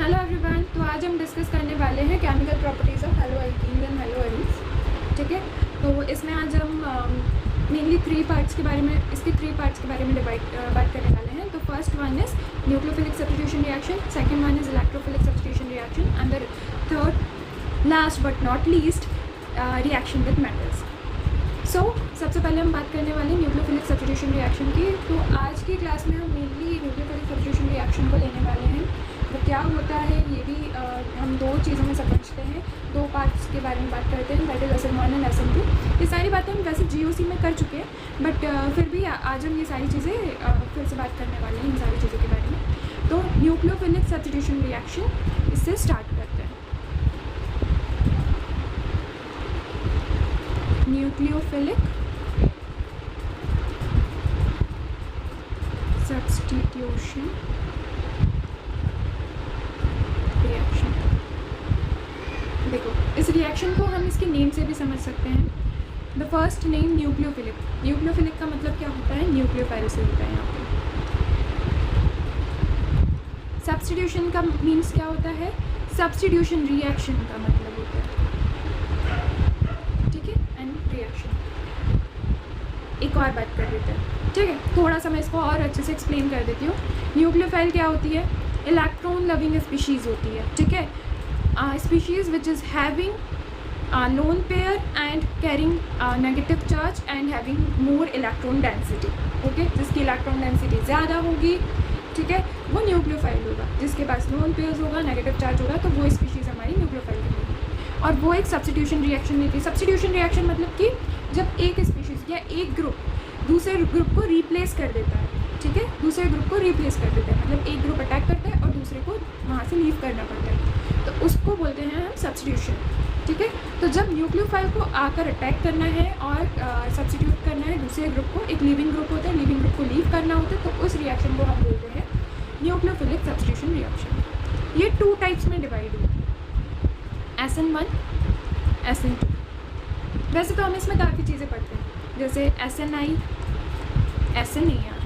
Hello everyone. तो आज हम डिस्कस करने वाले हैं chemical properties of hello alkene and hello Aries. ठीक है, तो इसमें आज हम मेनली इसके थ्री पार्ट्स के बारे में बात करने वाले हैं। तो first one is nucleophilic substitution reaction, second one is electrophilic substitution reaction and the third last but not least reaction with metals. So सबसे पहले हम बात करने वाले हैं न्यूक्लियोफिलिक सब्स्टिट्यूशन रिएक्शन की। तो आज की क्लास में हम मेनली न्यूक्लियोफिलिक सब्स्टिट्यूशन रिएक्शन को लेने वाले हैं। तो क्या होता है ये भी हम दो चीज़ों में समझते हैं, दो पार्ट्स के बारे में बात करते हैं, that is SN1 and SN2। ये सारी बातें हम वैसे GOC में कर चुके हैं, बट फिर भी आज हम ये सारी चीज़ें फिर से बात करने वाले हैं इन सारी चीज़ों के बारे में। तो न्यूक्लियोफिलिक सब्स्टिट्यूशन रिएक्शन, इससे स्टार्ट करते हैं। Nucleophilic substitution reaction. देखो, इस रिएक्शन को हम इसके नेम से भी समझ सकते हैं। The first name nucleophilic. Nucleophilic का मतलब क्या होता है? न्यूक्लियोफाइल से होता है यहाँ पे। सब्स्टिट्यूशन का मीन्स क्या होता है? सब्स्टिट्यूशन रिएक्शन का मतलब होता है, ठीक है, एंड रिएक्शन। एक और बात कर लेते हैं, ठीक है, थोड़ा सा मैं इसको और अच्छे से एक्सप्लेन कर देती हूँ। न्यूक्लियोफाइल क्या होती है? इलेक्ट्रॉन लविंग स्पीशीज़ होती है, ठीक है, species which is having lone pair and carrying negative charge and having more electron density. Okay, जिसकी इलेक्ट्रॉन डेंसिटी ज़्यादा होगी, ठीक है, वो न्यूक्लियोफाइल होगा। जिसके पास लोन पेयर्स होगा, नेगेटिव चार्ज होगा, तो वो स्पीशीज़ हमारी न्यूक्लियोफाइल होगी। और वो एक सब्स्टिट्यूशन रिएक्शन देती है। सब्स्टिट्यूशन रिएक्शन मतलब कि जब एक स्पीशीज़ या एक ग्रुप दूसरे ग्रुप को रिप्लेस कर देता है, ठीक है, दूसरे ग्रुप को रिप्लेस कर देता है, मतलब एक ग्रुप अटैक करता है और दूसरे को वहाँ से लीव करना पड़ता है, तो उसको बोलते हैं हम सब्स्टिट्यूशन, ठीक है। तो जब न्यूक्लियोफाइल को आकर अटैक करना है और सब्स्टिट्यूट करना है दूसरे ग्रुप को, एक लिविंग ग्रुप होता है, लिविंग ग्रुप को लीव करना होता है, तो उस रिएक्शन को हम बोलते हैं न्यूक्लियोफिलिक सब्स्टिट्यूशन रिएक्शन। ये टू टाइप्स में डिवाइड हुई, SN1, SN2। वैसे तो हम इसमें काफ़ी चीज़ें पढ़ते हैं, जैसे SNI, SNAR,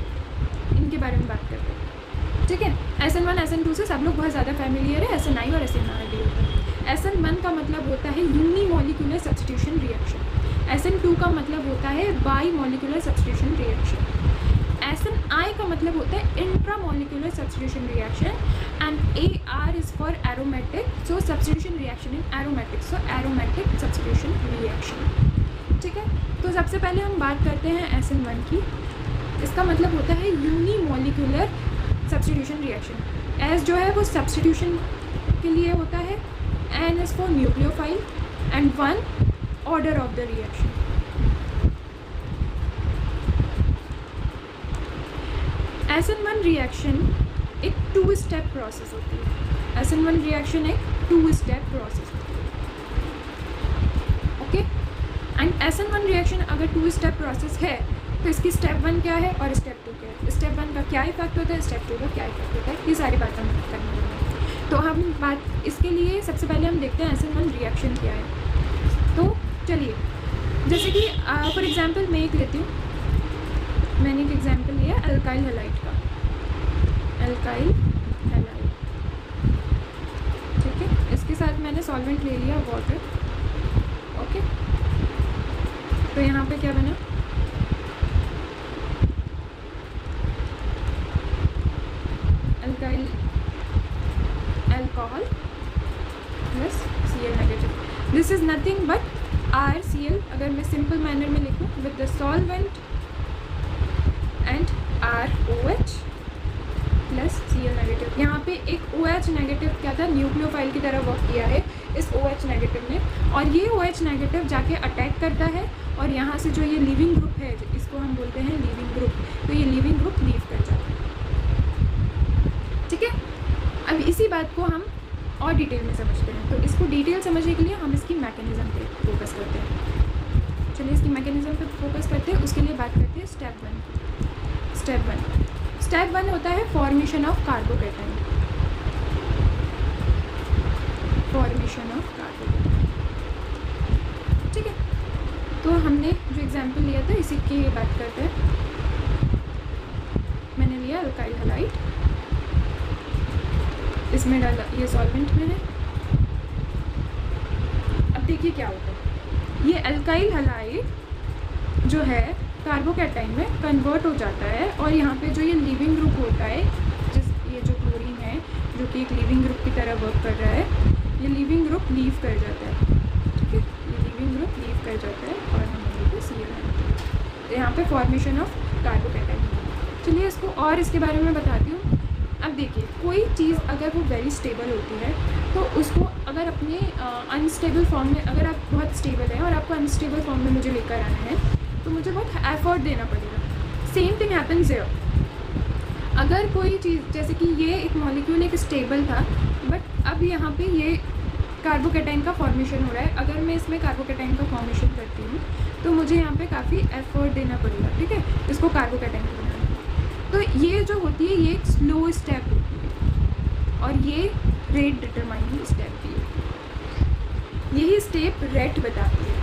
इनके बारे में बात करते हैं, ठीक है। SN1, SN2 से सब लोग बहुत ज़्यादा फैमिलियर है, SNI और SNR भी होता है। SN1 का मतलब होता है यूनिमोलिकुलर सब्स्टिट्यूशन रिएक्शन, SN2 का मतलब होता है by molecular substitution reaction, SNI का मतलब होता है intramolecular substitution reaction, and AR is for aromatic, so substitution reaction in aromatic, so aromatic substitution reaction, ठीक है। तो सबसे पहले हम बात करते हैं SN1 की। इसका मतलब होता है यूनिमोलिकुलर सब्स्टिट्यूशन रिएक्शन। एस जो है वो सब्स्टिट्यूशन के लिए होता है, N is for nucleophile and 1 order of the reaction. SN1 reaction एक 2 स्टेप प्रोसेस होती है। SN1 रिएक्शन एक 2 स्टेप प्रोसेस होती है, ओके। एंड SN1 रिएक्शन अगर 2 स्टेप प्रोसेस है तो इसकी स्टेप 1 क्या है और स्टेप 2 क्या है, स्टेप 1 का क्या इफेक्ट होता है, स्टेप 2 का क्या इफेक्ट होता है, ये सारी बातें हम करने वाले हैं। तो हम बात इसके लिए सबसे पहले हम देखते हैं SN1 रिएक्शन क्या है। तो चलिए, जैसे कि फॉर एग्जांपल मैं एक लेती हूँ, मैंने एक एग्जांपल लिया अल्काइल हैलाइड का, अल्काइल हैलाइड, ठीक है। इसके साथ मैंने सॉल्वेंट ले लिया वाटर, ओके। तो यहाँ पे क्या बना? Alkyl alcohol plus Cl negative. This is nothing but RCl, अगर मैं सिंपल मैनर में लिखूँ, with the solvent and ROH plus Cl negative. यहाँ पे एक OH नेगेटिव क्या था, न्यूक्लियोफाइल की तरह वर्क किया है इस OH नेगेटिव ने, और ये OH नेगेटिव जाके अटैक करता है और यहाँ से जो ये लिविंग ग्रुप है, इसको हम बोलते हैं लिविंग ग्रुप, तो ये लिविंग ग्रुप लीव कर जाता है, ठीक है। अब इसी बात को हम और डिटेल में समझते हैं। तो इसको डिटेल समझने के लिए हम इसकी मैकेनिज़्म पे फोकस करते हैं। चलिए इसकी मैकेनिज़्म पे फोकस करते हैं, उसके लिए बात करते हैं स्टेप 1। स्टेप 1 होता है formation of carbocation, formation of carbocation, ठीक है। तो हमने जो एग्जाम्पल लिया था इसी की बात करते हैं। मैंने लिया अल्काइल हैलाइड, इसमें डाला, ये सॉल्वेंट में है। अब देखिए क्या होता है, ये अल्काइल हैलाइड जो है कार्बोकैटाइन में कन्वर्ट हो जाता है, और यहाँ पे जो ये लीविंग ग्रुप होता है, ये जो क्लोरीन है जो कि एक लीविंग ग्रुप की तरह वर्क कर रहा है, ये लीविंग ग्रुप लीव कर जाता है। ठीक है, ये लीविंग ग्रुप लीव कर जाता है और हम लोगों को Cl यहाँ पे फॉर्मेशन ऑफ कार्बोकैटाइन। चलिए इसको और इसके बारे में बताती हूँ। अब देखिए, कोई चीज़ अगर वो वेरी स्टेबल होती है तो उसको अगर अपने अनस्टेबल फॉर्म में, अगर आप बहुत स्टेबल हैं और आपको अनस्टेबल फॉर्म में मुझे लेकर आना है तो मुझे बहुत एफर्ट देना पड़ेगा। Same thing happens here. अगर कोई चीज़, जैसे कि ये एक मॉलिक्यूल एक स्टेबल था, बट अब यहाँ पे ये कार्बोकैटाइन का फॉर्मेशन हो रहा है। अगर मैं इसमें कार्बोकैटाइन का फॉर्मेशन करती हूँ तो मुझे यहाँ पे काफ़ी एफर्ट देना पड़ेगा। ठीक है, इसको कार्बोकैटाइन को बनाना। तो ये जो होती है ये एक स्लो स्टेप होती है, और ये रेट डिटरमाइनिंग स्टेप भी है। यही स्टेप रेट बताती है।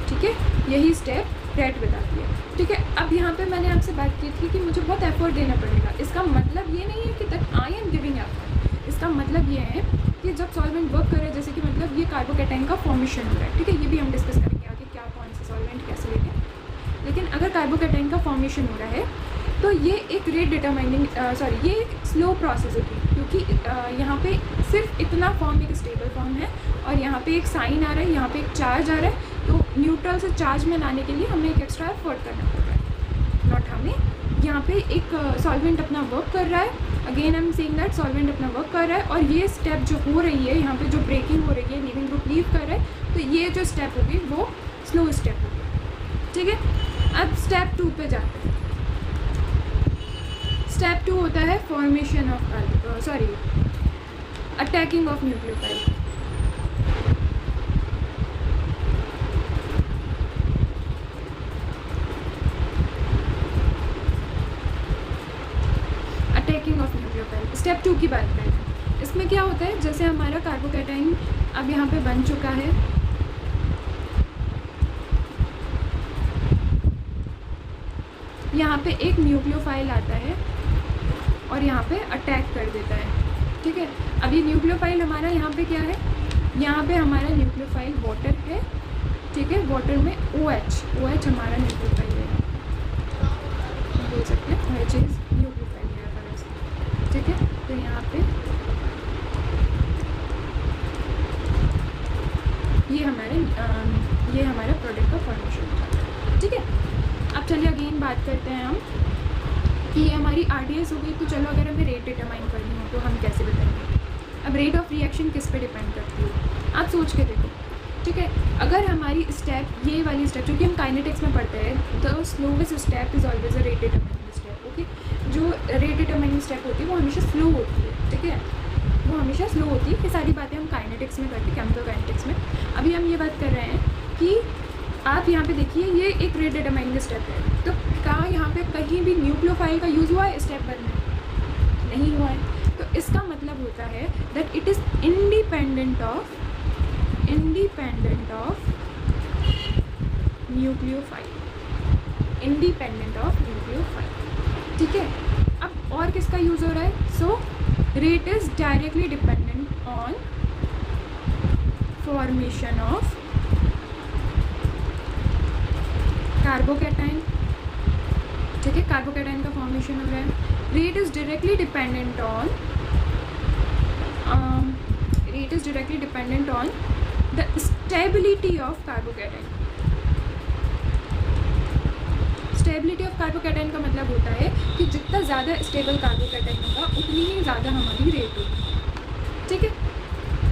ठीक है, यही स्टेप रेट बताती है। ठीक है, अब यहाँ पे मैंने आपसे बात की थी कि मुझे बहुत एफर्ट देना पड़ेगा। इसका मतलब ये नहीं है कि that I am giving effort. इसका मतलब ये है कि जब सॉल्वेंट वर्क करे, जैसे कि मतलब ये कार्बोकैटाइन का फॉर्मेशन हो रहा है। ठीक है, ये भी हम डिस्कस करेंगे आगे, क्या कौन सा सॉल्वेंट कैसे लेते हैं। लेकिन अगर कार्बोकैटाइन का फॉर्मेशन हो रहा है तो ये एक रेट डिटरमाइनिंग ये एक स्लो प्रोसेस होती है, क्योंकि यहाँ पे सिर्फ इतना फॉर्म एक स्टेबल फॉर्म है और यहाँ पे एक साइन आ रहा है, यहाँ पे एक चार्ज आ रहा है। तो न्यूट्रल से चार्ज में लाने के लिए हमें एक एक्स्ट्रा एफर्ट करना पड़ रहा है। नॉट हमें, यहाँ पे एक सॉल्वेंट अपना वर्क कर रहा है। Again I am saying that solvent अपना वर्क कर रहा है, और ये स्टेप जो हो रही है, यहाँ पे जो ब्रेकिंग हो रही है, लीविंग ग्रुप लीव कर रहा है, तो ये जो स्टेप होगी वो स्लो स्टेप होगी। ठीक है, अब स्टेप 2 पे जाते हैं। स्टेप 2 होता है formation of attacking of nucleophile. Attacking of nucleophile step 2 की बात करते हैं। इसमें क्या होता है, जैसे हमारा कार्बोकैटाइन अब यहाँ पे बन चुका है, यहाँ पे एक न्यूक्लियोफाइल आता है और यहाँ पे अटैक कर देता है। ठीक है, अब ये न्यूक्लियोफाइल हमारा यहाँ पे क्या है, यहाँ पे हमारा न्यूक्लियोफाइल वाटर है। ठीक है, वाटर में OH हमारा न्यूक्लियोफाइल है, बोल सकते हैं OH इज न्यूक्लियोफाइल है हमारा। ठीक है, तो यहाँ पे ये हमारा प्रोडक्ट का फॉर्मेशन होता है। ठीक है, अब चलिए अगेन बात करते हैं हम कि ये हमारी RDS हो गई। तो चलो, अगर हमें रेट डिटरमाइन करनी हो तो हम कैसे बताएंगे। अब रेट ऑफ रिएक्शन किस पे डिपेंड करती है, आप सोच के देखो। ठीक है, अगर हमारी स्टेप, ये वाली स्टेप जो कि हम काइनेटिक्स में पढ़ते हैं, तो slowest step is always a rate determining step. Okay, जो रेट डिटरमाइनिंग स्टेप होती है वो हमेशा स्लो होती है। ठीक है, वो हमेशा स्लो होती है। ये सारी बातें हम काइनेटिक्स में करते हैं, केमिकल काइनेटिक्स में। अभी हम ये बात कर रहे हैं कि आप यहाँ पे देखिए, ये एक रेट डिटरमाइनिंग स्टेप है। तो कहाँ यहाँ पे कहीं भी न्यूक्लियोफाइल का यूज़ हुआ है स्टेप 1 में? नहीं हुआ है। तो इसका मतलब होता है that it is independent of nucleophile. ठीक है, अब और किसका यूज़ हो रहा है? So rate is directly dependent on formation of carbocation. ठीक है, कार्बोकैटाइन का फॉर्मेशन हो रहा है। Rate is directly dependent on the stability of carbocation. Stability of carbocation का मतलब होता है कि जितना ज़्यादा स्टेबल कार्बोकैटाइन होगा उतनी ही ज़्यादा हमारी रेट होगी। ठीक है,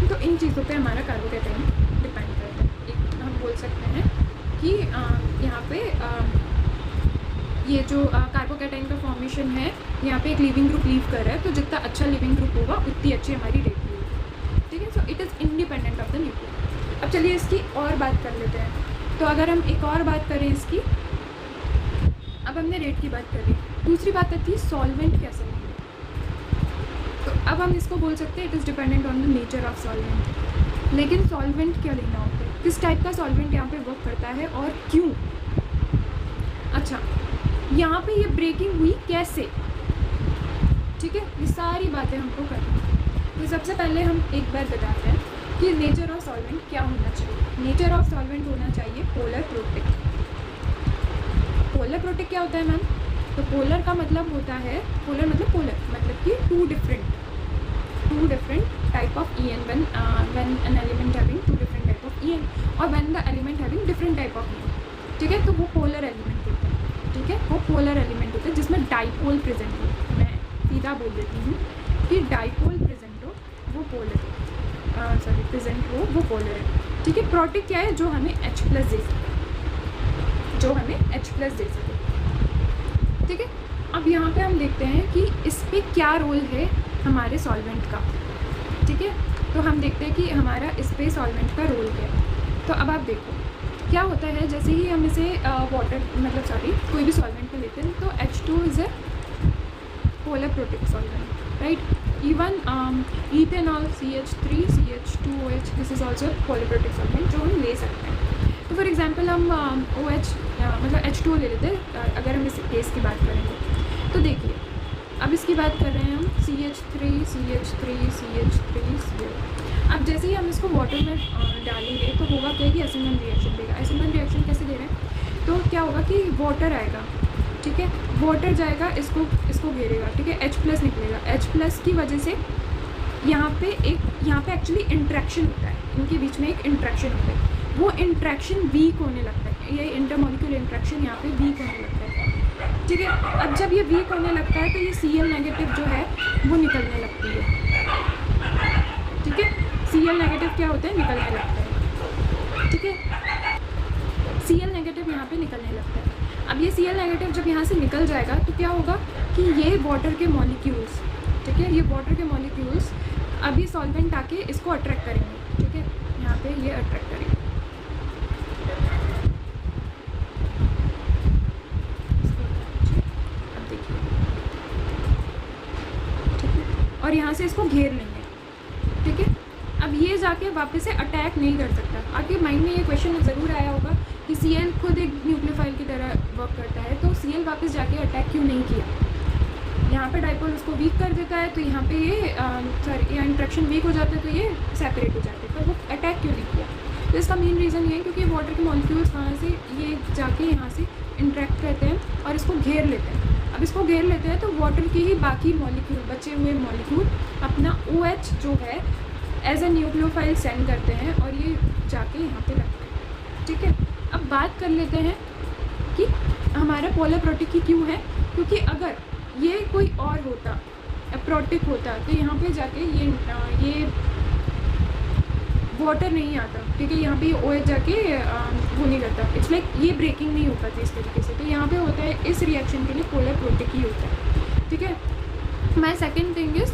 तो इन चीज़ों पे हमारा कार्बोकैटाइन डिपेंड करता है। एक हम बोल सकते हैं कि यहाँ पे ये जो कार्बोकैटाइन का फॉर्मेशन है, यहाँ पे एक लिविंग ग्रुप लीव कर रहा है, तो जितना अच्छा लिविंग ग्रुप होगा उतनी अच्छी हमारी रेट होगी। ठीक है, so it is independent of the nuclear. अब चलिए इसकी और बात कर लेते हैं। तो अगर हम एक और बात करें इसकी, अब हमने रेट की बात कर ली, दूसरी बात आती है सॉल्वेंट कैसे लेंगे। तो अब हम इसको बोल सकते हैं it is dependent on the nature of solvent. लेकिन सॉल्वेंट क्या लेना होता है, किस टाइप का सॉल्वेंट यहाँ पे वर्क करता है और क्यों। अच्छा, यहाँ पे ये ब्रेकिंग हुई कैसे। ठीक है, ये सारी बातें हमको करनी है। ये सबसे पहले हम एक बार बताते हैं कि नेचर ऑफ सॉल्वेंट क्या होना चाहिए। नेचर ऑफ सॉल्वेंट होना चाहिए पोलर प्रोटिक। पोलर प्रोटिक क्या होता है मैम? तो पोलर का मतलब होता है, पोलर मतलब कि two different type of EN when an element having two different type of EN और when the element having different type of EN, ठीक है। तो वो पोलर एलिमेंट होता है, ठीक है, वो पोलर एलिमेंट होता है जिसमें डाइपोल प्रेजेंट हो। मैं सीधा बोल देती हूँ कि डाइपोल प्रेजेंट हो वो पोलर प्रेजेंट हो वो पोलर है, ठीक है। प्रोटिक क्या है? जो हमें H+ दे सके, ठीक है। अब यहाँ पे हम देखते हैं कि इस पे क्या रोल है हमारे सॉल्वेंट का, ठीक है। तो हम देखते हैं कि हमारा इस पे सॉल्वेंट का रोल क्या है। तो अब आप देखो क्या होता है, जैसे ही हम इसे कोई भी सॉल्वेंट को लेते हैं तो H2 is a polar protic solvent, right. Even ethanol CH3 CH2OH this is also polar protic solvent जो हम ले सकते हैं। तो फॉर एग्जांपल हम H2O ले लेते हैं। अगर हम इस केस की बात करेंगे तो देखिए, अब इसकी बात कर रहे हैं हम CH3 अब जैसे ही हम इसको वाटर में डालेंगे तो होगा क्या कि SN1 रिएक्शन देगा। SN1 रिएक्शन कैसे दे रहे हैं? तो क्या होगा कि वाटर आएगा, ठीक है, वाटर जाएगा, इसको घेरेगा, ठीक है, H+ निकलेगा। H+ की वजह से यहाँ पे एक्चुअली इंट्रैक्शन होता है, इनके बीच में एक इंट्रैक्शन होता है। वो इंट्रैक्शन वीक होने लगता है, ये इंटरमॉलिक्यूलर इंट्रैक्शन यहाँ पे वीक होने लगता है, ठीक है। अब जब ये वीक होने लगता है तो ये Cl- जो है वो निकलने लगती है, ठीक है। Cl- क्या होता है? निकलने लगता है, ठीक है। Cl- यहाँ पे निकलने लगता है। अब ये Cl- जब यहाँ से निकल जाएगा तो क्या होगा कि ये वाटर के मॉलिक्यूल्स, ठीक है, ये वाटर के मॉलिक्यूल्स अभी सॉल्वेंट आके इसको अट्रैक्ट करेंगे, ठीक है, यहाँ पे ये अट्रैक्ट करेंगे। अब देखिए, ठीक है, और यहाँ से इसको घेर लेंगे, ठीक है। अब ये जाके वापस से अटैक नहीं कर सकता। आपके माइंड में ये क्वेश्चन ज़रूर आया होगा कि Cl खुद एक न्यूक्लियोफाइल की तरह वर्क करता है, तो Cl वापस जाके अटैक क्यों नहीं किया? यहाँ पे डाइपोल उसको वीक कर देता है, तो यहाँ पे ये इंट्रैक्शन वीक हो जाता है, तो ये सेपरेट हो जाते हैं, पर वो अटैक क्यों नहीं किया? तो इसका मेन रीज़न ये है क्योंकि वाटर के मॉलिक्यूल्स वहाँ से ये जाके यहाँ से इंट्रैक्ट करते हैं और इसको घेर लेते हैं। अब इसको घेर लेते हैं तो वाटर के ही बाकी मॉलिक्यूल, बचे हुए मॉलिक्यूल अपना OH जो है एज ए न्यूक्लियोफाइल सेंड करते हैं और ये जाके यहाँ पे लगते हैं, ठीक है। अब बात कर लेते हैं कि हमारा पोलर प्रोटिक की क्यों है, क्योंकि अगर ये कोई और होता, प्रोटिक होता, तो यहाँ पे जाके ये वाटर नहीं आता, ठीक है, यहाँ पे OH जाके वो नहीं करता, इट्स लाइक ये ब्रेकिंग नहीं हो पाती इस तरीके से। तो यहाँ पे होता है इस रिएक्शन के लिए पोलर प्रोटिक ही होता है, ठीक है। My second thing is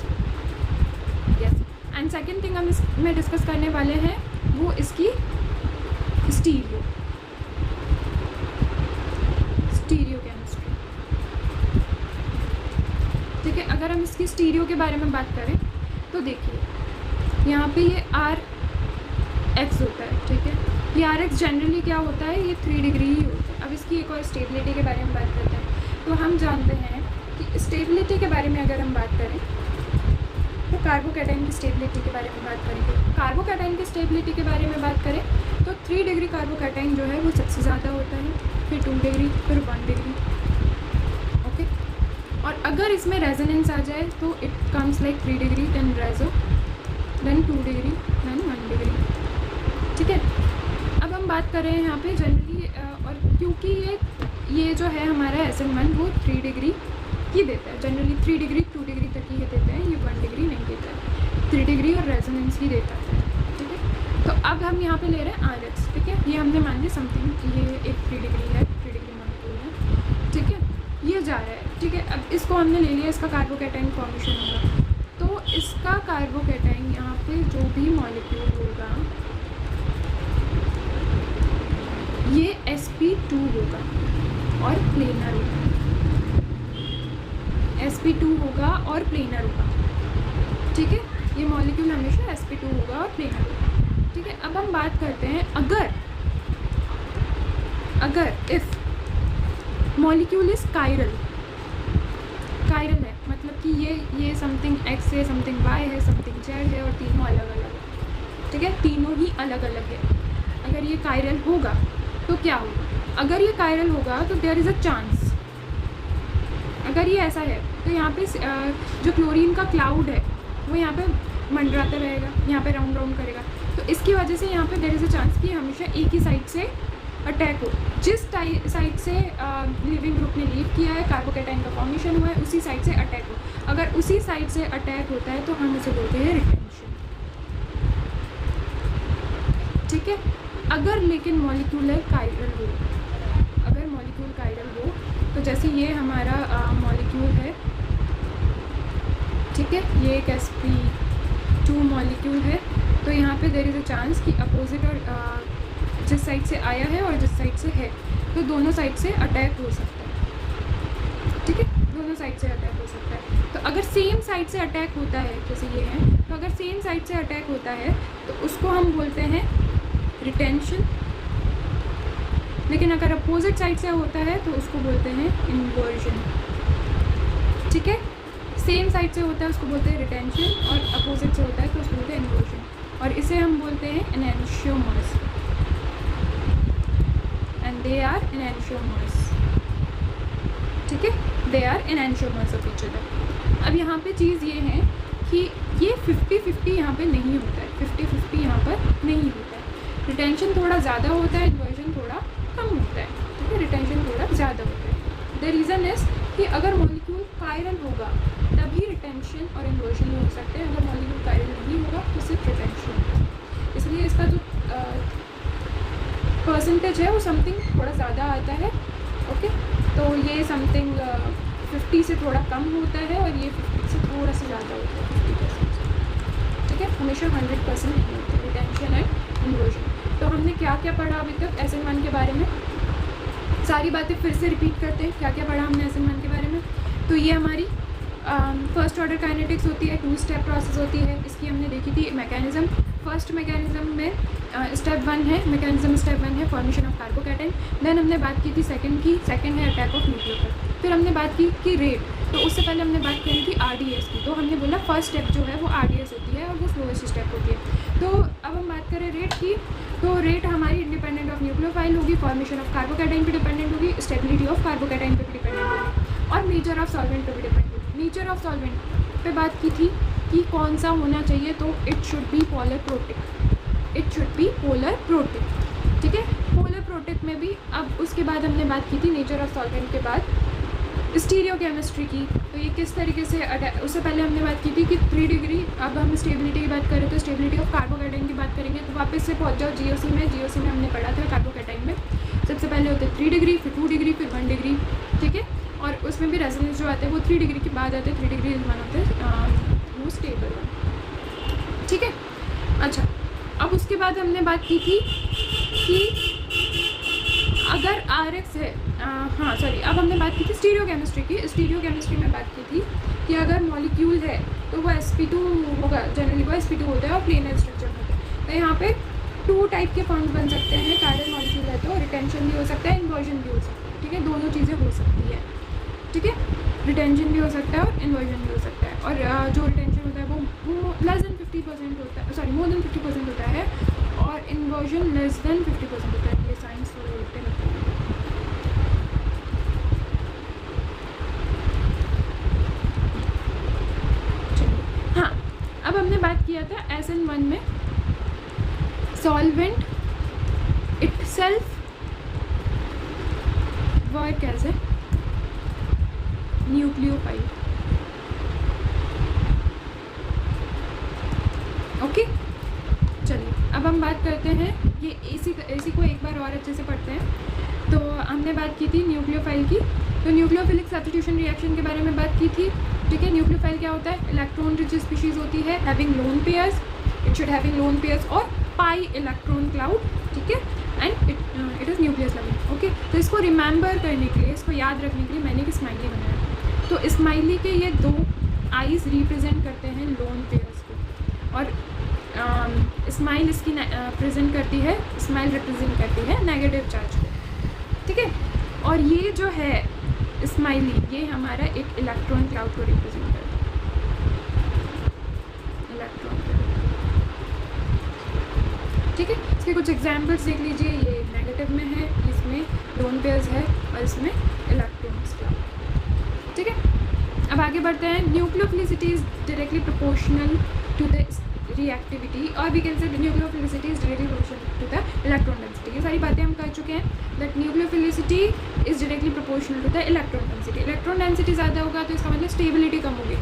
and second thing हम इसमें डिस्कस करने वाले हैं वो इसकी स्टीरियो केमिस्ट्री, ठीक है। अगर हम इसकी स्टीरियो के बारे में बात करें तो देखिए यहाँ पे ये RX होता है, ठीक है। ये RX जनरली क्या होता है? ये 3 डिग्री ही होता है। अब इसकी एक और स्टेबिलिटी के बारे में बात करते हैं। तो हम जानते हैं कि स्टेबिलिटी के बारे में अगर हम बात करें तो कार्बोकैटायन की स्टेबिलिटी के बारे में बात करेंगे। कार्बोकैटायन की स्टेबिलिटी के बारे में बात करें तो 3 डिग्री कार्बोकैटायन जो है वो सबसे ज़्यादा होता है, फिर 2 डिग्री, फिर 1 डिग्री, ओके। और अगर इसमें रेजोनेंस आ जाए तो it comes like 3 degree, then रेजो, देन 2 डिग्री, देन 1 डिग्री, ठीक है। अब हम बात कर रहे हैं यहाँ पे जनरली, और क्योंकि ये जो है हमारा SN1 वो 3 डिग्री ही देता है, जनरली 3 डिग्री 2 डिग्री तक ही देते हैं, ये 1 डिग्री नहीं देता है, 3 डिग्री और रेजोनेंस ही देता है, ठीक है। तो अब हम यहाँ पे ले रहे हैं RX, ठीक है, ये हमने मान लिया समथिंग कि ये एक 3 डिग्री है, 3 डिग्री मॉलिक्यूल है, ठीक है, ये जा रहा है, ठीक है। अब इसको हमने ले लिया, इसका कार्बोकैटायन फॉर्मेशन होगा, तो इसका कार्बोकैटायन यहाँ पे जो भी मॉलिक्यूल होगा ये sp2 होगा और प्लेनर होगा, sp2 होगा और प्लेनर होगा, ठीक है। ये मॉलिक्यूल हमेशा sp2 होगा और प्लेनर होगा, ठीक है। अब हम बात करते हैं अगर इफ मॉलिक्यूल इज कायरल है, मतलब कि ये समथिंग एक्स है, समथिंग वाई है, समथिंग जेड है और तीनों अलग अलग है, ठीक है, तीनों ही अलग अलग है। अगर ये कायरल होगा तो क्या होगा? अगर ये कायरल होगा तो देयर इज़ अ चांस, अगर ये ऐसा है तो यहाँ पे जो क्लोरीन का क्लाउड है वो यहाँ पे मंडराता रहेगा, यहाँ पे राउंड राउंड करेगा, तो इसकी वजह से यहाँ पे देयर इज़ अ चांस कि हमेशा एक ही साइड से अटैक हो। जिस साइड से लिविंग ग्रुप ने लीव किया है, कार्बोकैटायन का फॉर्मेशन हुआ है, उसी साइड से अटैक हो। अगर उसी साइड से अटैक होता है तो हम उसे बोलते हैं रिटेंशन, ठीक है। अगर लेकिन मॉलिक्यूलर कायरल हो, अगर मॉलिक्यूल कायरल हो, तो जैसे ये हमारा मॉलिक्यूल है, ठीक है, ये एक sp2 मॉलिक्यूल है, तो यहाँ पे देयर इज़ अ चांस कि अपोजिट और जिस साइड से आया है और जिस साइड से है, तो दोनों साइड से अटैक हो सकता है, ठीक है, दोनों साइड से अटैक हो सकता है। तो अगर सेम साइड से अटैक होता है, जैसे ये है, तो अगर सेम साइड से अटैक होता है तो उसको हम बोलते हैं रिटेंशन। लेकिन अगर अपोजिट साइड से होता है तो उसको बोलते हैं इन्वर्जन, ठीक है। सेम साइड से होता है उसको बोलते हैं रिटेंशन, और अपोजिट से होता है तो उसको बोलते हैं इन्वर्जन, और इसे हम बोलते हैं enantiomers, and they are enantiomers, ठीक है, they are enantiomers of each other. अब यहाँ पे चीज़ ये है कि ये 50-50 यहाँ पे नहीं होता है, 50-50 यहाँ पर नहीं होता है। रिटेंशन थोड़ा ज़्यादा होता है, इन्वर्जन थोड़ा कम होता है, ठीक है, रिटेंशन थोड़ा ज़्यादा होता है। द रीज़न इज़ कि अगर मॉलिक्यूल कायरल होगा तभी रिटेंशन और इन्वर्जन हो सकते हैं, अगर मॉलिक्यूल कायरल नहीं होगा तो सिर्फ रिटेंशन होगा। इसलिए इसका जो परसेंटेज है वो समथिंग थोड़ा ज़्यादा आता है, ओके। तो ये समथिंग 50 से थोड़ा कम होता है और ये 50 से थोड़ा सा ज़्यादा होता है, 50%, ठीक है। हमेशा 100% नहीं होता है रिटेंशन एंड इन्वर्जन। तो हमने क्या क्या पढ़ा अभी तक SN1 के बारे में, सारी बातें फिर से रिपीट करते हैं। क्या क्या पढ़ा हमने SN1 के बारे में? तो ये हमारी फर्स्ट ऑर्डर काइनेटिक्स होती है, 2 स्टेप प्रोसेस होती है। इसकी हमने देखी थी मैकेनिज्म। फर्स्ट मैकेनिज्म में स्टेप 1 है, मैकेनिज्म स्टेप 1 है फॉर्मेशन ऑफ कार्बोकैटायन। देन हमने बात की थी सेकंड की, सेकंड है अटैक ऑफ न्यूक्लियोफाइल। फिर हमने बात की कि रेट, तो उससे पहले हमने बात करी थी RDS की। तो हमने बोला फर्स्ट स्टेप जो है वो RDS होती है और वो स्लोएस्ट स्टेप होती है। तो अब हम बात करें रेट की, तो रेट हमारी इंडिपेंडेंट ऑफ न्यूक्लियोफाइल होगी, फॉर्मेशन ऑफ कार्बोकैटायन पे डिपेंडेंट होगी, स्टेबिलिटी ऑफ कार्बोकैटायन पे भी डिपेंडेंट होगी, और नेचर ऑफ सॉल्वेंट पे भी डिपेंडेंट होगी। नेचर ऑफ सॉल्वेंट पे बात की थी कि कौन सा होना चाहिए, तो it should be polar protic, it should be polar protic, ठीक है। पोलर प्रोटिक में भी अब उसके बाद हमने बात की थी नेचर ऑफ सॉल्वेंट के बाद स्टीरियोकेमिस्ट्री की। तो ये किस तरीके से उससे पहले हमने बात की थी कि 3 डिग्री, अब हम स्टेबिलिटी की बात करें तो स्टेबिलिटी ऑफ कार्बोकैटायन की बात करेंगे। तो वापस से पहुंच जाओ GOC में। GOC में हमने पढ़ा था कार्बोकैटायन में सबसे पहले होते हैं 3 डिग्री, फिर 2 डिग्री, फिर 1 डिग्री, ठीक है। और उसमें भी रेजोनेंस जो आते हैं वो 3 डिग्री के बाद आते हैं, 3 डिग्री 1 होते हैं वो स्टेबल 1, ठीक है। अच्छा, अब उसके बाद हमने बात की थी कि अगर RX है, हाँ सॉरी, अब हमने बात की थी स्टीरियोकेमिस्ट्री की। स्टीरियोकेमिस्ट्री में बात की थी कि अगर मॉलिक्यूल है तो वो sp2 होगा, जनरली वो sp2 होता है और प्लेनर स्ट्रक्चर होता है। तो यहाँ पे 2 टाइप के फॉर्म्स बन सकते हैं। कायरल मॉलिक्यूल है तो रिटेंशन भी हो सकता है, इन्वर्जन भी हो सकता है, ठीक है, दोनों चीज़ें हो सकती है, ठीक है। रिटेंशन भी हो सकता है और इन्वर्जन भी हो सकता है। और जो रिटेंशन होता है वो लेस देन 50% होता है, सॉरी मोर देन 50% होता है, और इन्वर्जन लेस देन 50% होता है। ये साइंस थोड़े उल्टे लगते हैं। चलिए, हाँ, अब हमने बात किया था SN1 में solvent itself work as a nucleophile, okay. चलिए, अब हम बात करते हैं ये इसी को एक बार और अच्छे से पढ़ते हैं। तो हमने बात की थी न्यूक्लियोफाइल की। तो न्यूक्लियोफिलिक सब्स्टिट्यूशन रिएक्शन के बारे में बात की थी, ठीक है। न्यूक्लियोफाइल क्या होता है? इलेक्ट्रॉन रिच स्पीशीज होती है, having lone pairs, it should having lone pairs और पाई इलेक्ट्रॉन क्लाउड, ठीक है, and it is nucleus loving, okay. तो इसको रिमेंबर करने के लिए, इसको याद रखने के लिए मैंने एक स्माइली बनाया। तो स्माइली के ये 2 आईज रिप्रेजेंट करते हैं लोन पेयर्स को, और स्माइल इसकी प्रेजेंट करती है, स्माइल रिप्रेजेंट करती है नेगेटिव चार्ज को, ठीक है। और ये जो है स्माइली, ये हमारा एक इलेक्ट्रॉन क्लाउड को रिप्रेजेंट करता है, इलेक्ट्रॉन पेयर। ठीक है, इसके कुछ एग्जाम्पल्स देख लीजिए। ये नेगेटिव में है, इसमें लोन पेयर्स है और इसमें इलेक्ट्रॉन्स का। ठीक है, अब आगे बढ़ते हैं। Nucleophilicity is directly proportional to the reactivity, और we can say nucleophilicity is directly proportional to the electron density. ये सारी बातें हम कर चुके हैं। That nucleophilicity is directly proportional to the electron density. Electron density ज़्यादा होगा तो इसका मतलब स्टेबिलिटी कम होगी।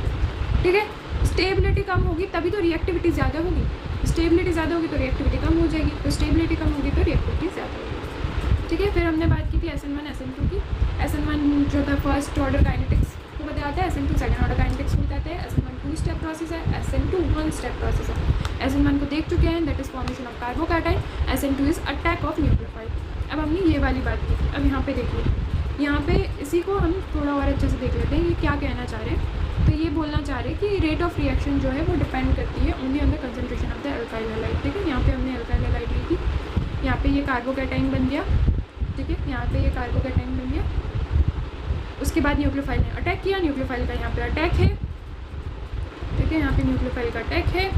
ठीक है, स्टेबिलिटी कम होगी तभी तो रिएक्टिविटी ज़्यादा होगी। स्टेबिलिटी ज़्यादा होगी तो रिएक्टिविटी कम हो जाएगी, तो स्टेबिलिटी कम होगी तो रिएक्टिविटी ज़्यादा होगी। ठीक है, फिर हमने बात की थी SN1 SN2 की। SN1 जो था फर्स्ट ऑर्डर काइनेटिक्स को बताता है, SN2 सेकंड ऑर्डर काइनेटिक्स को बताते हैं। SN1 2 स्टेप प्रोसेस है, SN2 1 स्टेप प्रोसेस है। SN1 को देख चुके हैं, that is formation of carbocation. SN2 is attack of nucleophile. अब हमने ये वाली बात की थी। अब यहाँ पे देखिए, यहाँ पे इसी को हम थोड़ा और अच्छे से देख लेते हैं, ये क्या कहना चाह रहे हैं। तो ये बोलना चाह रहे हैं कि रेट ऑफ रिएक्शन जो है वो डिपेंड करती है only on the concentration of the alkyl halide. ठीक है, यहाँ पे हमने अल्काइल हैलाइड ली थी, यहाँ पे ये कार्बोकैटायन बन गया। ठीक है, यहाँ पे ये कार्बोकैटायन बन गया। उसके बाद न्यूक्लियोफाइल ने अटैक किया, न्यूक्लियोफाइल का यहाँ पे अटैक है। ठीक है, यहाँ पे न्यूक्लियोफाइल का अटैक है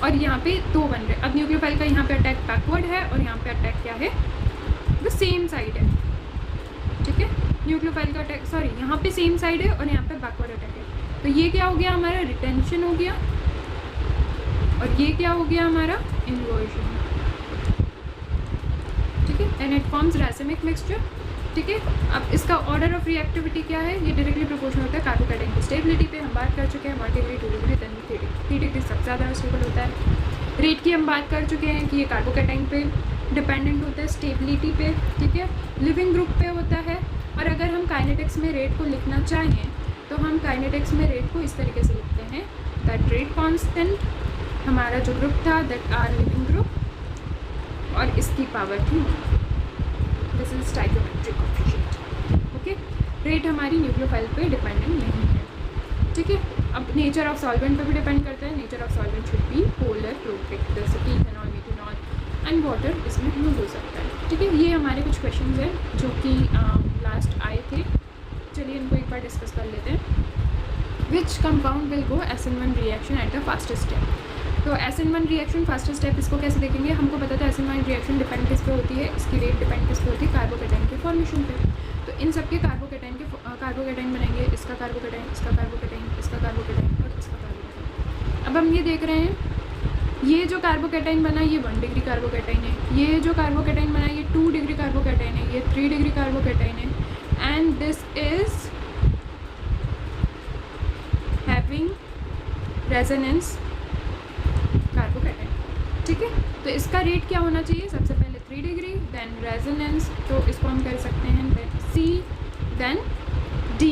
और यहाँ पे दो बन रहे। अब न्यूक्लियोफाइल का यहाँ पे अटैक बैकवर्ड है और यहाँ पे अटैक क्या है, वो सेम साइड है। ठीक है, न्यूक्लियोफाइल का अटैक, सॉरी, यहाँ पे सेम साइड है और यहाँ पे बैकवर्ड अटैक है। तो ये क्या हो गया, हमारा रिटेंशन हो गया, और ये क्या हो गया, हमारा इन्वर्जन। ठीक है, एंड इट फॉर्म्स रैसिमिक मिक्सचर। ठीक है, अब इसका ऑर्डर ऑफ रिएक्टिविटी क्या है, ये डायरेक्टली प्रोपोर्शनल होता है कार्बोकैटायन की स्टेबिलिटी पे। हम बात कर चुके हैं 1 डिग्री 2 डिग्री 3 डिग्री सबसे ज़्यादा स्टेबल होता है। रेट की हम बात कर चुके हैं कि ये कार्बोकैटायन पे डिपेंडेंट होता है, स्टेबिलिटी पे। ठीक है, लिविंग ग्रुप पे होता है। और अगर हम काइनेटिक्स में रेट को लिखना चाहें तो हम काइनेटिक्स में रेट को इस तरीके से लिखते हैं, दैट रेट कांस्टेंट, हमारा जो ग्रुप था दैट आर लिविंग ग्रुप, और इसकी पावर थी, this is stoichiometric coefficient. Okay, rate हमारी न्यूक्लियोफाइल पे डिपेंडेंट नहीं है। ठीक है, अब नेचर ऑफ सॉल्वेंट पे भी डिपेंड करता है। Nature of solvent should be polar protic, जैसे कि इथेनॉल, मिथेनॉल एंड वाटर इसमें यूज हो सकता है। ठीक है, ये हमारे कुछ क्वेश्चंस हैं जो कि लास्ट आए थे। चलिए इनको एक बार डिस्कस कर लेते हैं। Which compound will go SN1 reaction at the fastest step. तो SN1 रिएक्शन फास्टेस्ट स्टेप, इसको कैसे देखेंगे, हमको पता था SN1 रिएक्शन डिपेंड किस पे होती है, इसकी रेट डिपेंड किस पे होती है, कार्बोकैटायन के फॉर्मेशन पे। तो इन सब के कार्बोकैटायन बनेंगे, इसका कार्बोकैटायन, इसका कार्बोकैटायन, इसका कार्बोकैटायन और इसका कार्बोकैटायन। अब हम ये देख रहे हैं, ये जो कार्बोकैटायन बना ये 1 डिग्री कार्बोकैटायन है, ये जो कार्बोकैटायन बना ये 2 डिग्री कार्बोकैटायन है, ये 3 डिग्री कार्बोकैटायन है, and this is having resonance carbocation. ठीक है, तो इसका रेट क्या होना चाहिए, सबसे पहले 3 डिग्री, देन रेजोनेंस, तो इसको हम कर सकते हैं then C, then D,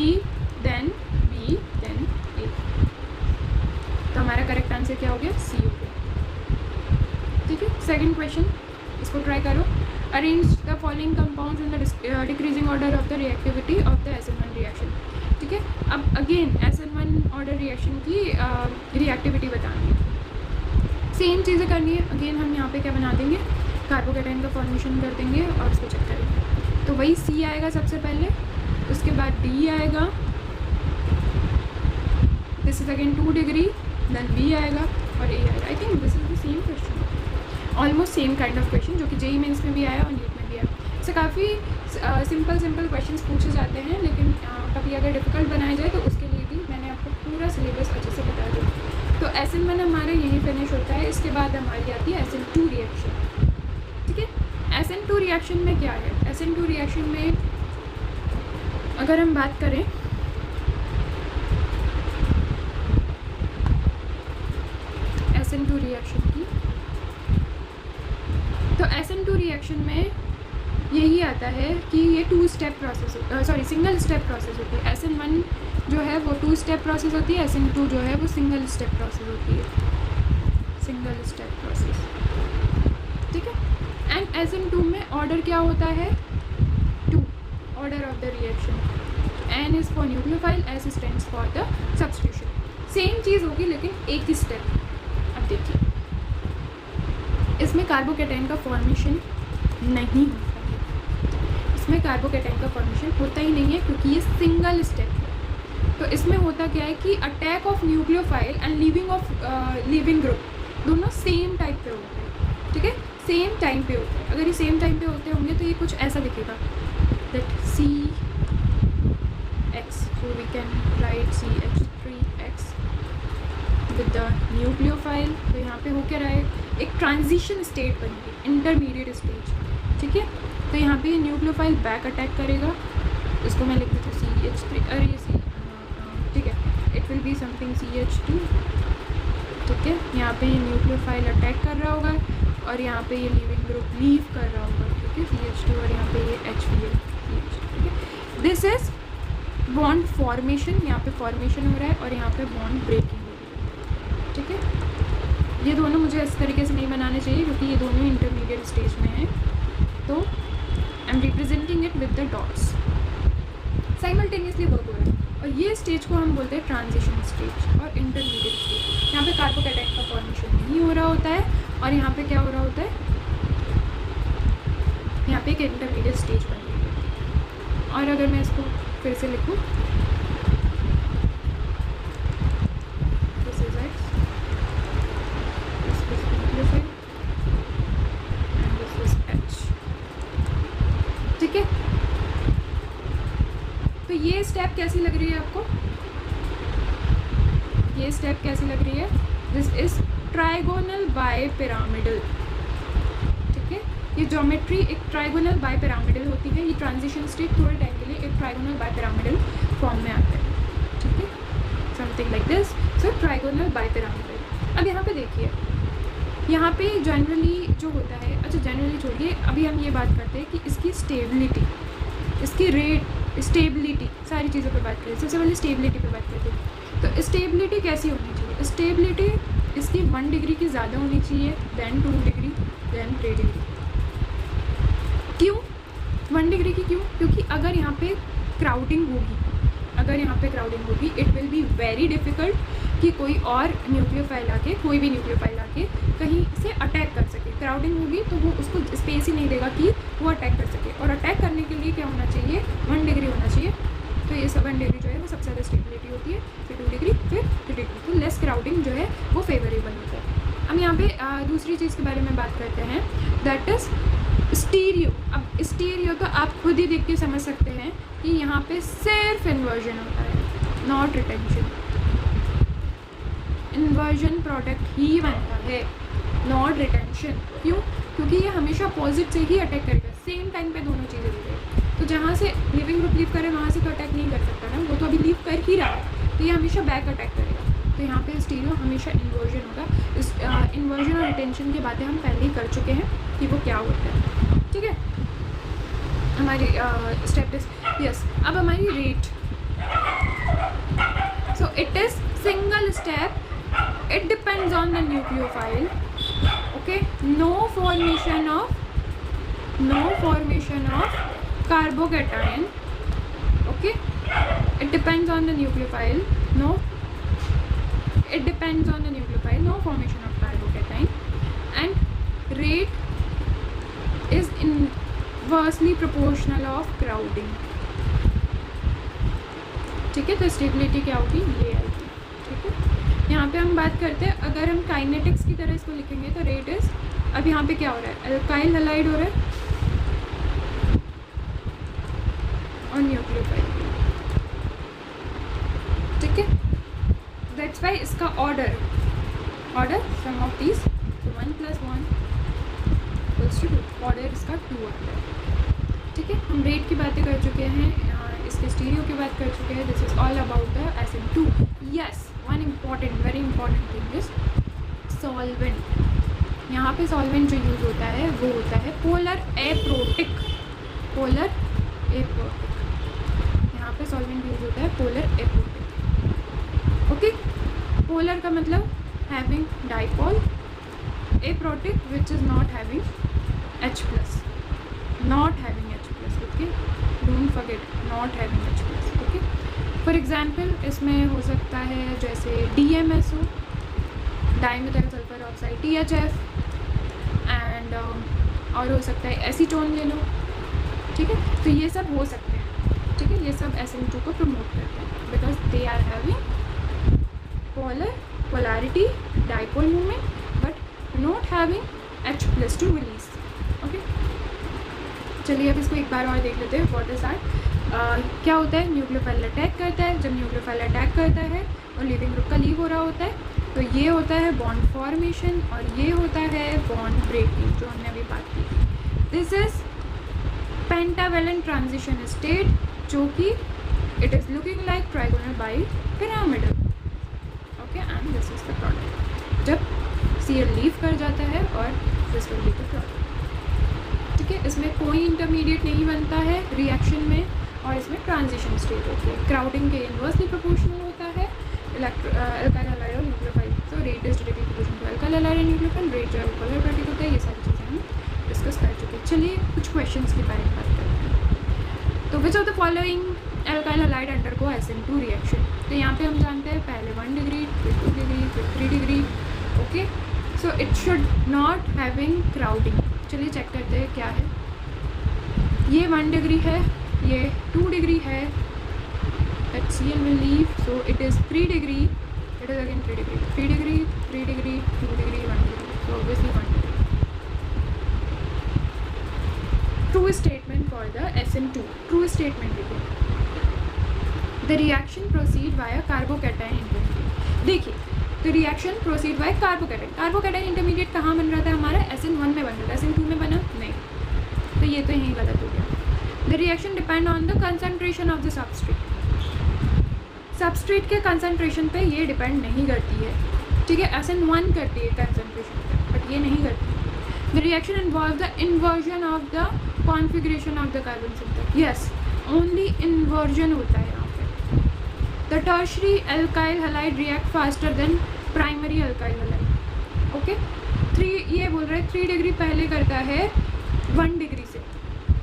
then B, then A। तो हमारा करेक्ट आंसर क्या हो गया, C हो गया। ठीक है, सेकंड क्वेश्चन, इसको ट्राई करो। Arrange the following compounds in the decreasing order of the reactivity of the SN1 reaction. ठीक है, अब अगेन SN1 ऑर्डर रिएक्शन की रिएक्टिविटी बतानी है, सेम चीज़ें करनी है। अगेन हम यहाँ पे क्या बना देंगे, कार्बोकैटायन का फॉर्मेशन कर देंगे और उसको चेक करेंगे। तो वही C आएगा सबसे पहले, उसके बाद D आएगा, this is again 2 degree, then B आएगा और A आएगा। I think this is the same question, almost same kind of question जो कि JEE मेंस में भी आया और नीट में भी आया। इससे काफ़ी सिंपल क्वेश्चंस पूछे जाते हैं, लेकिन कभी अगर डिफ़िकल्ट बनाया जाए तो उसके लिए भी मैंने आपको पूरा सिलेबस अच्छे से बता दिया। तो SN1 हमारे यहीं फिनिश होता है। इसके बाद हमारी आती है SN2 रिएक्शन। ठीक है, SN2 रिएक्शन में क्या है, SN2 रिएक्शन में अगर हम बात करें SN2 रिएक्शन की, तो SN2 रिएक्शन में यही आता है कि ये 2 step process, sorry single step process होती है। SN1 जो है वो 2 स्टेप प्रोसेस होती है, SN2 जो है वो सिंगल स्टेप प्रोसेस होती है, सिंगल स्टेप प्रोसेस। ठीक है, एंड SN2 में ऑर्डर क्या होता है, 2, order of the reaction. N is for nucleophile, S stands for the substitution. Same चीज़ होगी लेकिन एक ही स्टेप। अब देखिए, इसमें कार्बोकैटायन का फॉर्मेशन नहीं होता है, इसमें कार्बोकैटायन का फॉर्मेशन होता ही नहीं है क्योंकि ये सिंगल स्टेप है। तो इसमें होता क्या है कि attack of nucleophile and leaving group दोनों सेम टाइप पे होते हैं, ठीक है, सेम टाइम पे होते हैं। अगर ये सेम टाइम पे होते होंगे तो ये कुछ ऐसा दिखेगा, that CH, so we can write CH3X with the nucleophile. तो यहाँ पे हो क्या रहा है, एक ट्रांजिशन स्टेट बनेगी, इंटरमीडिएट स्टेज, ठीक है। तो यहाँ पे न्यूक्लियोफाइल बैक अटैक करेगा, इसको मैं लिख देती हूँ CH3, अरे ये ठीक है, it will be something CH2, ठीक है। यहाँ पे ये न्यूक्लियोफाइल अटैक कर रहा होगा और यहाँ पे ये लीविंग ग्रुप लीव कर रहा होगा, ठीक है, CH2, और यहाँ पे ये HBl, ठीक है। दिस इज बॉन्ड फॉर्मेशन, यहाँ पे फॉर्मेशन हो रहा है और यहाँ पे बॉन्ड ब्रेकिंग हो रही है, ठीक है। ये दोनों मुझे इस तरीके से नहीं बनाने चाहिए क्योंकि ये दोनों इंटरमीडिएट स्टेज में हैं, तो I am representing it with the dots, simultaneously work हो रहा है। और ये स्टेज को हम बोलते हैं ट्रांजिशन स्टेज और इंटरमीडिएट स्टेज। यहाँ पे कार्बोकैटायन का फॉर्मेशन नहीं हो रहा होता है और यहाँ पे क्या हो रहा होता है, यहाँ पे एक इंटरमीडिएट स्टेज बन रही है। और अगर मैं इसको फिर से लिखूँ, this is X, this is nucleophile and this is H, ठीक है। तो ये स्टेप कैसी लग रही है आपको, ये स्टेप कैसी लग रही है, this is trigonal bipyramidal, ठीक है। ये ज्योमेट्री एक ट्राइगोनल बाय पिरामिडल होती है, ये ट्रांजिशन स्टेट थोड़े टाइम के लिए एक ट्राइगोनल बाय पिरामिडल फॉर्म में आता है, ठीक है, something like this, so trigonal bipyramidal. अब यहाँ पे देखिए, यहाँ पे जनरली जो होता है, अच्छा जनरली छोड़िए, अभी हम ये बात करते हैं कि इसकी स्टेबिलिटी, इसकी रेट, स्टेबिलिटी, सारी चीज़ों पे बात करें। सबसे पहले स्टेबिलिटी पे बात करते हैं। तो स्टेबिलिटी कैसी होनी चाहिए, स्टेबिलिटी इसकी 1 डिग्री की ज़्यादा होनी चाहिए, देन 2 डिग्री, देन 3 डिग्री। क्यों 1 डिग्री की, क्यों, क्योंकि अगर यहाँ पे क्राउडिंग होगी, अगर यहाँ पे क्राउडिंग होगी, it will be very difficult कि कोई और न्यूक्लियोफाइल आके, कोई भी न्यूक्लियोफाइल आके कहीं से अटैक कर सके। क्राउडिंग होगी तो वो उसको स्पेस ही नहीं देगा कि वो अटैक कर सके, और अटैक करने के लिए क्या होना चाहिए, 1 डिग्री होना चाहिए। तो ये 7 डिग्री जो है वो सबसे ज़्यादा स्टेबिलिटी होती है, फिर 2 डिग्री, फिर 3 डिग्री, तो लेस क्राउडिंग जो है वो फेवरेबल होता है। हम यहाँ पे दूसरी चीज़ के बारे में बात करते हैं, दैट इज़ स्टीरियो। अब स्टीरियो तो आप खुद ही देख के समझ सकते हैं कि यहाँ पे सिर्फ इन्वर्जन होता है, नॉट रिटेंशन। इन्वर्जन प्रोडक्ट ही बनता है, नॉट रिटेंशन। क्यों, क्योंकि ये हमेशा अपोजिट से ही अटैक करेगा, सेम टाइम पे दोनों चीज़ें हो रही है। तो जहाँ से लिविंग ग्रुप लीव करे वहाँ से तो अटैक नहीं कर सकता ना, वो तो अभी लीव कर ही रहा है, तो ये हमेशा बैक अटैक करेगा। तो यहाँ पे स्टीरियो हमेशा इन्वर्जन होगा। इस इन्वर्जन और रिटेंशन की बातें हम पहले ही कर चुके हैं कि वो क्या होता है, ठीक है। हमारी स्टेप इज यस। अब हमारी rate, so it is single step, it depends on the nucleophile, okay, no formation of carbocation, okay, it depends on the nucleophile, no formation of carbocation, and rate is inversely proportional of crowding, ठीक है। तो stability क्या होगी, ये आएगी, ठीक है। यहाँ पे हम बात करते हैं, अगर हम काइनेटिक्स की तरह इसको लिखेंगे तो रेट इज, अब यहाँ पे क्या हो रहा है, अल्काइल हैलाइड हो रहा है और न्यूक्लियोफाइल, ठीक है। दैट्स वाई इसका order sum of these 1 + 1 = 2, order इसका 2 आता है, ठीक है। हम रेट की बातें कर चुके हैं, इसके स्टीरियो की बात कर चुके हैं। This is all about the SN2। Yes, one important, very important thing is solvent. यहाँ पे सॉल्वेंट जो यूज़ होता है वो होता है पोलर एप्रोटिक, यहाँ पे सॉल्वेंट यूज़ होता है पोलर एप्रोटिक, ओके। पोलर का मतलब having dipole, aprotic which is not having H+, okay, don't forget, not having H+, okay. For example इसमें हो सकता है जैसे DMSO, dimethyl sulphur oxide, THF, and और हो सकता है एसीटोन ले लो, ठीक है। तो ये सब हो सकते हैं, ठीक है, ये सब SN2 को प्रमोट करते हैं। because they are having polarity dipole moment but not having H+2 release. Okay, चलिए अब इसको एक बार और देख लेते हैं. What is that? क्या होता है? न्यूक्लियोफाइल अटैक करता है. जब न्यूक्लियोफाइल अटैक करता है और लिविंग ग्रुप का लीव हो रहा होता है तो ये होता है बॉन्ड फॉर्मेशन और ये होता है बॉन्ड ब्रेकिंग, जो हमने अभी बात की थी. This is pentavalent transition state, जो कि it is looking like trigonal bi pyramidal. Okay, and this is the product. जब Cl लीव कर जाता है और this will be the product. ठीक है, इसमें कोई इंटरमीडिएट नहीं बनता है रिएक्शन में और इसमें ट्रांजिशन स्टेट होती है. क्राउडिंग के इन्वर्सली प्रोपोर्शनल होता है अल्काइल हैलाइड और nucleophile. So rate is directly proportional to alkyl halide and nucleophile. Rate जो पोलर प्रॉपर्टी होता है, ये सारी चीज़ें हम डिस्कस कर चुके हैं. चलिए कुछ क्वेश्चंस के बारे में बात करते हैं. तो which of the following alkyl halide undergo SN2 reaction? तो यहाँ पे हम जानते हैं पहले 1 डिग्री, फिर 2 डिग्री, फिर 3 degree. Okay, so it should not having crowding. चलिए चेक करते हैं क्या है. ये 1 डिग्री है, ये 2 डिग्री है. HCl will leave, so it is 3 degree. It is again 3 degree, 3 degree, 3 degree, 2 degree, 1 degree. So obviously 1 degree. True statement for the SN2. True statement देखिए. The reaction proceed via carbocation intermediate. देखिए, तो reaction proceed bye carbocation. Carbocation intermediate कहाँ बन रहा था हमारा? SN1 में बन रहा था. SN2 में बना नहीं, तो ये तो यहीं गलत हो गया. The reaction depend on the concentration of the substrate. Substrate के कंसनट्रेशन पे ये डिपेंड नहीं करती है. ठीक है, SN1 करती है कंसनट्रेशन पे, बट ये नहीं करती. The reaction involve the inversion of the configuration of the carbon centre. Yes, only inversion होता है यहाँ पे. The tertiary alkyl halide react faster than primary alkyl halide. Okay, 3 ये बोल रहे हैं 3 डिग्री पहले करता है 1 डिग्री से.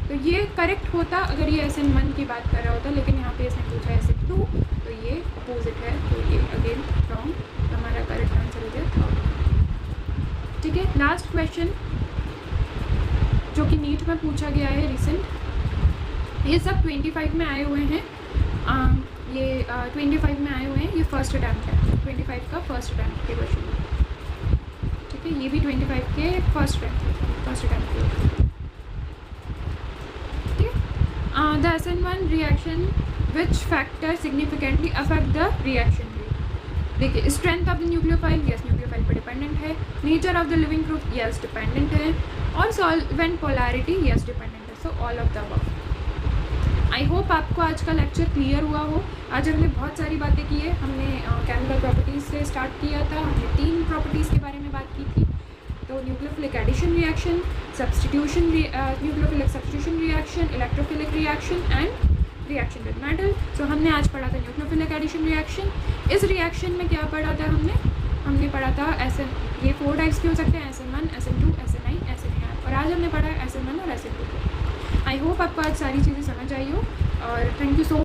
तो ये करेक्ट होता अगर ये SN1 की बात कर रहा होता, लेकिन यहाँ पे इसने पूछा SN2, तो ये अपोजिट है. तो ये अगेन रॉन्ग. हमारा करेक्ट आंसर हो गया थर्ड. ठीक है, लास्ट क्वेश्चन जो कि नीट में पूछा गया है रिसेंट. ये सब 25 में आए हुए हैं. ये 25 में आए हुए हैं. ये फर्स्ट अटैम्प्ट है. 25 का फर्स्ट अटैम्प्ट के क्वेश्चन. ठीक है, ये भी 25 के फर्स्ट अटैम्प्ट के. The SN1 reaction, which factor significantly affect the reaction rate? देखिए, strength of the nucleophile, yes nucleophile पर डिपेंडेंट है. Nature of the leaving group, yes dependent है. और सॉल्वेंट पोलैरिटी, यस डिपेंडेंट है. So all of the above. I hope आपको आज का lecture clear हुआ हो. आज हमने बहुत सारी बातें की है. हमने केमिकल प्रॉपर्टीज़ से स्टार्ट किया था. हमने 3 प्रॉपर्टीज़ के बारे में बात की थी. तो nucleophilic addition reaction, substitution, nucleophilic substitution reaction, electrophilic reaction and reaction with metal. So हमने आज पढ़ा था न्यूक्लियोफिलिक एडिशन रिएक्शन. इस रिएक्शन में क्या पढ़ा था हमने पढ़ा था ये 4 टाइप्स के हो सकते हैं, SN1, SN2, SN9, SNAR. और आज हमने पढ़ा है SN1 और SN2. आई होप आपको आज सारी चीज़ें समझ आई हो और थैंक यू सो